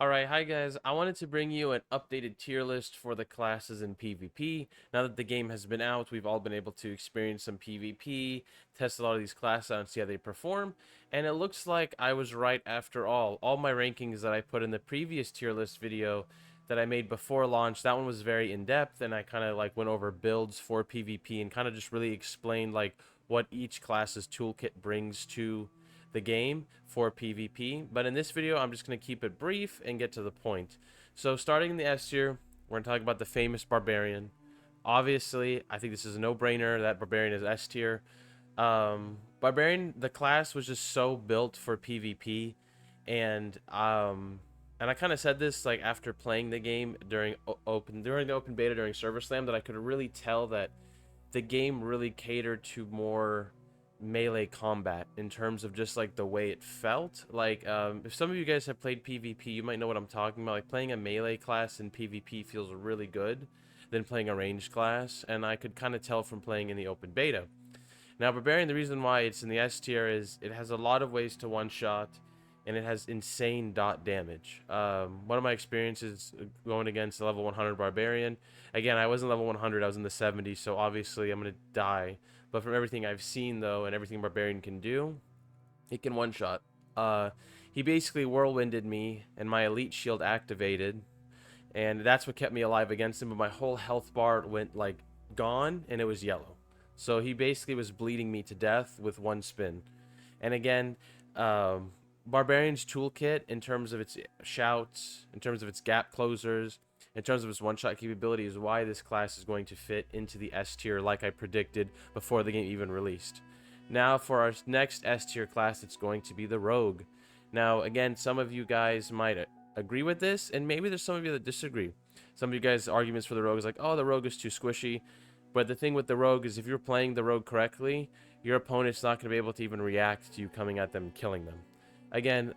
Alright, hi guys. I wanted to bring you an updated tier list for the classes in PvP. Now that the game has been out, we've all been able to experience some PvP, test a lot of these classes out and see how they perform. And it looks like I was right after all. All my rankings that I put in the previous tier list video that I made before launch, that one was very in-depth, and I kind of like went over builds for PvP and kind of just really explained like what each class's toolkit brings to the game for PvP. But in this video, I'm just going to keep it brief and get to the point. So starting in the S tier, we're going to talk about the famous Barbarian. Obviously, I think this is a no-brainer that Barbarian is S tier. Barbarian, the class was just so built for PvP, and I kind of said this like after playing the game during the open beta during Server Slam, that I could really tell that the game really catered to more melee combat in terms of just like the way it felt. Like if some of you guys have played PvP, you might know what I'm talking about. Like playing a melee class in PvP feels really good than playing a ranged class, and I could kind of tell from playing in the open beta. Now Barbarian, the reason why it's in the S tier is it has a lot of ways to one shot, and it has insane dot damage. One of my experiences going against a level 100 Barbarian, again, I wasn't level 100, I was in the 70s, so obviously I'm going to die. But from everything I've seen, though, and everything Barbarian can do, it can one shot. He basically whirlwinded me, and my elite shield activated, and that's what kept me alive against him. But my whole health bar went like gone, and it was yellow. So he basically was bleeding me to death with one spin. And again, Barbarian's toolkit, in terms of its shouts, in terms of its gap closers, in terms of its one-shot capability, is why this class is going to fit into the S tier like I predicted before the game even released. Now for our next S tier class, it's going to be the Rogue. Now again, some of you guys might agree with this, and maybe there's some of you that disagree. Some of you guys' arguments for the Rogue is like, oh, the Rogue is too squishy. But the thing with the Rogue is if you're playing the Rogue correctly, your opponent's not going to be able to even react to you coming at them and killing them. Again,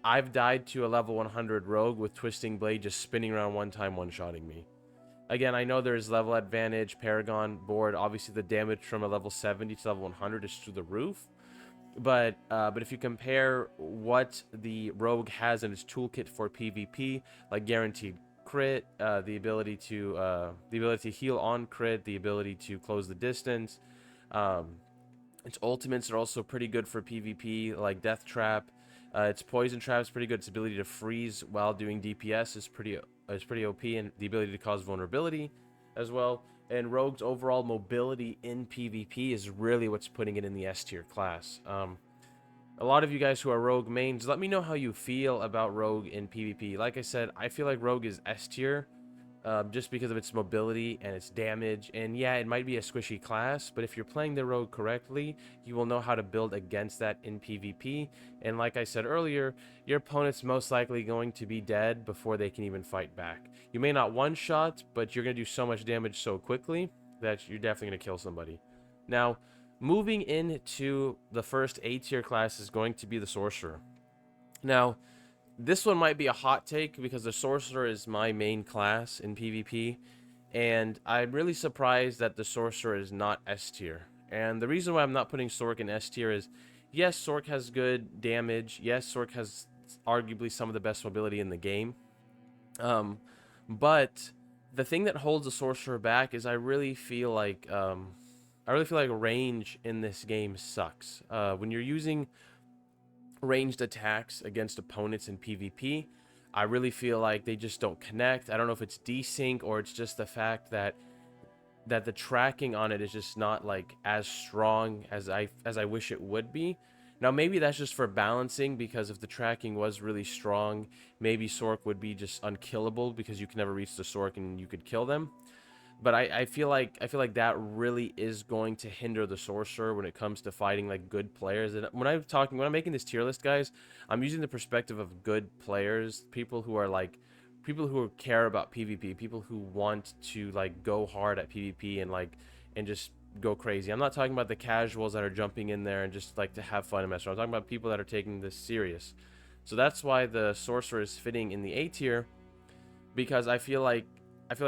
I've died to a level 100 Rogue with Twisting Blade just spinning around one time, one-shotting me. Again, I know there's level advantage, Paragon, board. Obviously, the damage from a level 70 to level 100 is through the roof. But if you compare what the Rogue has in its toolkit for PvP, like guaranteed crit, the ability to heal on crit, the ability to close the distance, um, its ultimates are also pretty good for PvP, like Death Trap. Its Poison Trap is pretty good. Its ability to freeze while doing DPS is pretty OP, and the ability to cause vulnerability as well. And Rogue's overall mobility in PvP is really what's putting it in the S tier class. A lot of you guys who are Rogue mains, let me know how you feel about Rogue in PvP. Like I said, I feel like Rogue is S tier, just because of its mobility and its damage. And yeah, it might be a squishy class, but if you're playing the Rogue correctly, you will know how to build against that in PvP. And like I said earlier, your opponent's most likely going to be dead before they can even fight back. You may not one-shot, but you're going to do so much damage so quickly that you're definitely going to kill somebody. Now, moving into the first A tier class is going to be the Sorcerer. Now, this one might be a hot take because the Sorcerer is my main class in PvP, and I'm really surprised that the Sorcerer is not S tier. And the reason why I'm not putting Sorc in S tier is, yes, Sorc has good damage. Yes, Sorc has arguably some of the best mobility in the game. Um, but the thing that holds the Sorcerer back is I really feel like range in this game sucks. When you're using ranged attacks against opponents in PvP, I really feel like they just don't connect. I don't know if it's desync or it's just the fact that the tracking on it is just not like as strong as I wish it would be. Now maybe that's just for balancing, because if the tracking was really strong, maybe Sorc would be just unkillable because you can never reach the Sorc and you could kill them. But I feel like that really is going to hinder the Sorcerer when it comes to fighting like good players. And when I'm making this tier list, guys, I'm using the perspective of good players, people who care about PvP, people who want to like go hard at PvP and just go crazy. I'm not talking about the casuals that are jumping in there and just like to have fun and mess around. I'm talking about people that are taking this serious. So that's why the Sorcerer is fitting in the A tier, because I feel like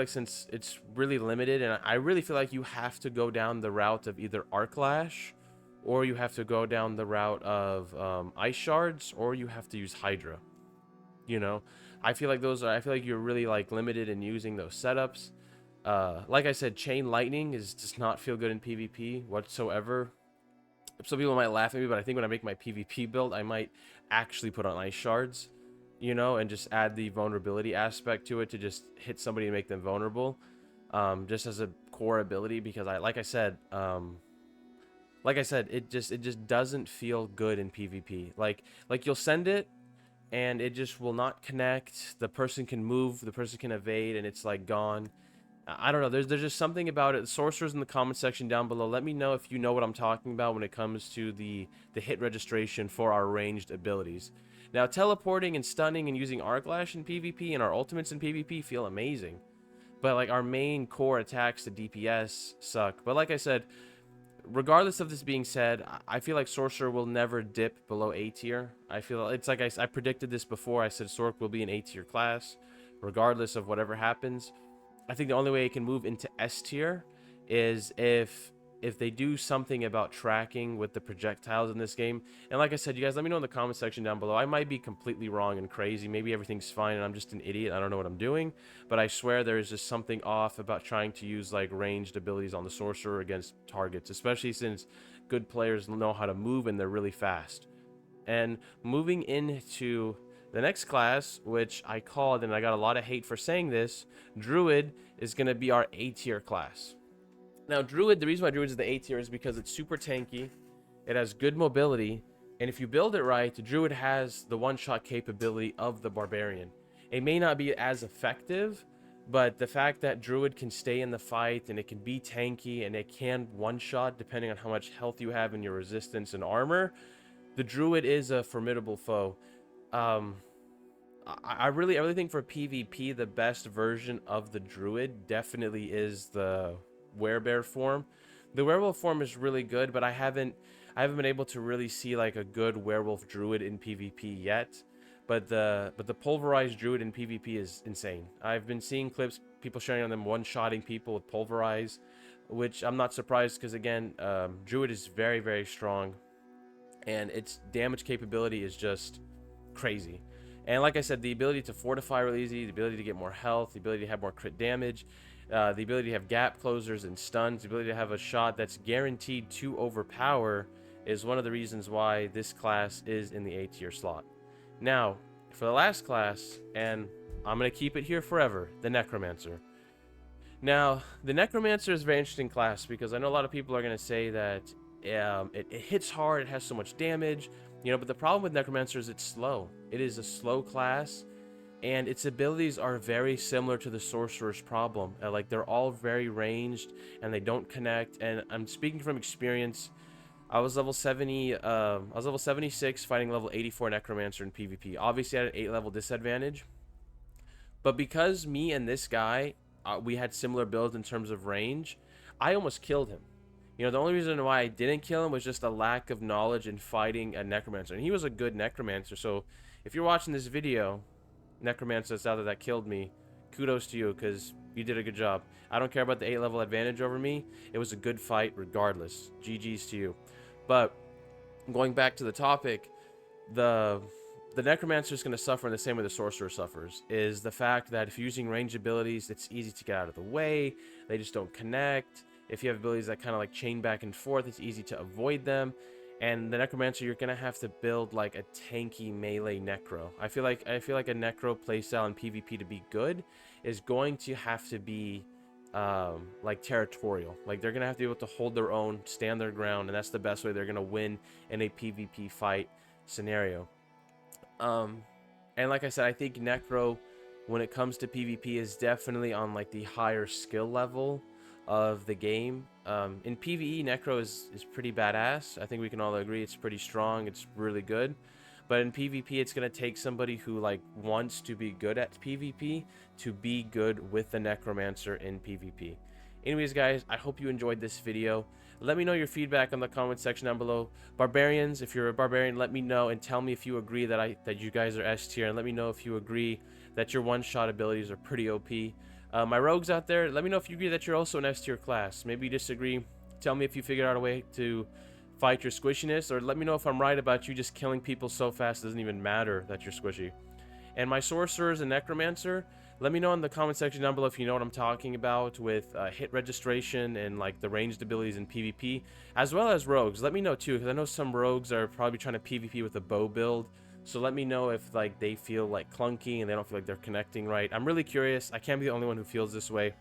since it's really limited, and I really feel like you have to go down the route of either Arc Lash, or you have to go down the route of Ice Shards, or you have to use Hydra. You know, I feel like I feel like you're really like limited in using those setups. Like I said, Chain Lightning does not feel good in PvP whatsoever. Some people might laugh at me, but I think when I make my PvP build, I might actually put on Ice Shards, you know, and just add the vulnerability aspect to it to just hit somebody and make them vulnerable, just as a core ability. Because like I said, it just doesn't feel good in PvP. Like you'll send it, and it just will not connect. The person can move, the person can evade, and it's like gone. I don't know. There's just something about it. Sorcerers in the comment section down below, let me know if you know what I'm talking about when it comes to the hit registration for our ranged abilities. Now, teleporting and stunning and using Arc Lash in PvP and our ultimates in PvP feel amazing. But like our main core attacks, the DPS, suck. But like I said, regardless of this being said, I feel like Sorcerer will never dip below A tier. I feel it's like I predicted this before. I said Sorc will be an A tier class, regardless of whatever happens. I think the only way it can move into S tier is if they do something about tracking with the projectiles in this game. And like I said, you guys, let me know in the comment section down below. I might be completely wrong and crazy. Maybe everything's fine and I'm just an idiot. I don't know what I'm doing. But I swear there is just something off about trying to use like ranged abilities on the Sorcerer against targets, especially since good players know how to move and they're really fast. And moving into the next class, which I called, and I got a lot of hate for saying this, Druid is going to be our A tier class. Now, Druid, the reason why Druid is the A tier is because it's super tanky, it has good mobility, and if you build it right, Druid has the one-shot capability of the Barbarian. It may not be as effective, but the fact that Druid can stay in the fight, and it can be tanky, and it can one-shot depending on how much health you have in your resistance and armor, the Druid is a formidable foe. I really think for PvP, the best version of the Druid definitely is the Werebear form. The werewolf form is really good, but I haven't been able to really see like a good werewolf druid in PvP yet. But the pulverized druid in PvP is insane. I've been seeing clips, people sharing on them one-shotting people with pulverize, which I'm not surprised because again, druid is very, very strong, and its damage capability is just crazy. And like I said, the ability to fortify really easy, the ability to get more health, the ability to have more crit damage, the ability to have gap closers and stuns, the ability to have a shot that's guaranteed to overpower is one of the reasons why this class is in the A tier slot. Now, for the last class, and I'm going to keep it here forever, the Necromancer. Now, the Necromancer is a very interesting class because I know a lot of people are going to say that it hits hard, it has so much damage, you know, but the problem with Necromancer is it's slow. It is a slow class, and its abilities are very similar to the Sorcerer's problem. Like, they're all very ranged, and they don't connect, and I'm speaking from experience. I was level 70, I was level 76 fighting level 84 Necromancer in PvP. Obviously, I had an 8 level disadvantage, but because me and this guy, we had similar builds in terms of range, I almost killed him. You know, the only reason why I didn't kill him was just a lack of knowledge in fighting a Necromancer. And he was a good Necromancer, so if you're watching this video, Necromancer that's out there that killed me, kudos to you, because you did a good job. I don't care about the 8 level advantage over me. It was a good fight regardless. GG's to you. But going back to the topic, the Necromancer is going to suffer in the same way the Sorcerer suffers, is the fact that if you're using range abilities, it's easy to get out of the way. They just don't connect. If you have abilities that kind of like chain back and forth, it's easy to avoid them. And the Necromancer, you're gonna have to build like a tanky melee Necro. I feel like a Necro playstyle in PvP to be good is going to have to be like territorial. Like they're gonna have to be able to hold their own, stand their ground, and that's the best way they're gonna win in a PvP fight scenario. And like I said, I think Necro, when it comes to PvP, is definitely on like the higher skill level of the game. In PvE, Necro is pretty badass. I think we can all agree it's pretty strong. It's really good. But in PvP, it's going to take somebody who like wants to be good at PvP to be good with the Necromancer in PvP. Anyways, guys, I hope you enjoyed this video. Let me know your feedback in the comment section down below. Barbarians, if you're a Barbarian, let me know and tell me if you agree that you guys are S tier, and let me know if you agree that your one-shot abilities are pretty OP. My rogues out there, let me know if you agree that you're also an S tier class. Maybe you disagree. Tell me if you figured out a way to fight your squishiness, or let me know if I'm right about you just killing people so fast it doesn't even matter that you're squishy. And my sorcerers and necromancer, let me know in the comment section down below if you know what I'm talking about with hit registration and like the ranged abilities in PvP, as well as rogues. Let me know too, because I know some rogues are probably trying to PvP with a bow build. So let me know if like they feel like clunky and they don't feel like they're connecting right. I'm really curious. I can't be the only one who feels this way.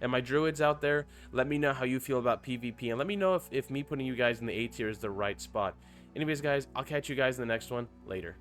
And my druids out there, let me know how you feel about PvP, and let me know if me putting you guys in the A tier is the right spot. Anyways, guys, I'll catch you guys in the next one. Later.